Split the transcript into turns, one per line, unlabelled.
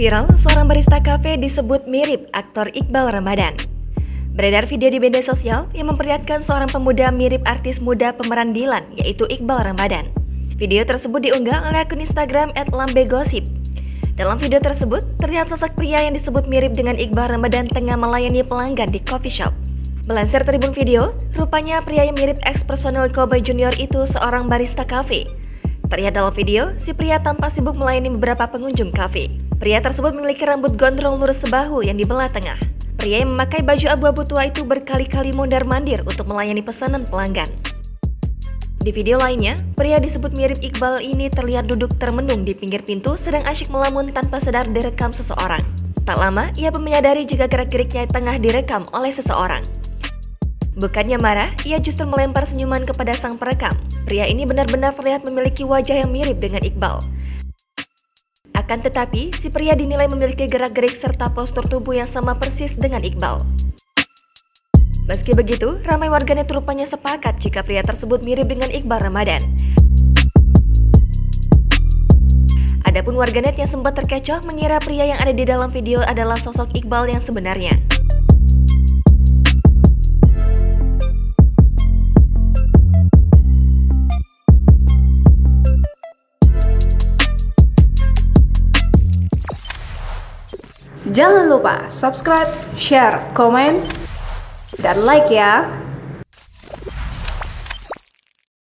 Viral, seorang barista kafe disebut mirip aktor Iqbal Ramadan. Beredar video di media sosial yang memperlihatkan seorang pemuda mirip artis muda pemeran Dilan, yaitu Iqbal Ramadan. Video tersebut diunggah oleh akun Instagram @lambegosip. Dalam video tersebut, terlihat sosok pria yang disebut mirip dengan Iqbal Ramadan tengah melayani pelanggan di coffee shop. Melansir Tribun Video, rupanya pria yang mirip ex-personel Cowboy Junior itu seorang barista kafe. Terlihat dalam video, si pria tampak sibuk melayani beberapa pengunjung kafe. Pria tersebut memiliki rambut gondrong lurus sebahu yang dibelah tengah. Pria yang memakai baju abu-abu tua itu berkali-kali mondar-mandir untuk melayani pesanan pelanggan. Di video lainnya, pria disebut mirip Iqbal ini terlihat duduk termenung di pinggir pintu sedang asyik melamun tanpa sadar direkam seseorang. Tak lama, ia pun menyadari jika gerak-geriknya tengah direkam oleh seseorang. Bukannya marah, ia justru melempar senyuman kepada sang perekam. Pria ini benar-benar terlihat memiliki wajah yang mirip dengan Iqbal. Akan tetapi, si pria dinilai memiliki gerak-gerik serta postur tubuh yang sama persis dengan Iqbal. Meski begitu, ramai warganet rupanya sepakat jika pria tersebut mirip dengan Iqbal Ramadan. Adapun warganet yang sempat terkecoh mengira pria yang ada di dalam video adalah sosok Iqbal yang sebenarnya.
Jangan lupa subscribe, share, komen, dan like ya!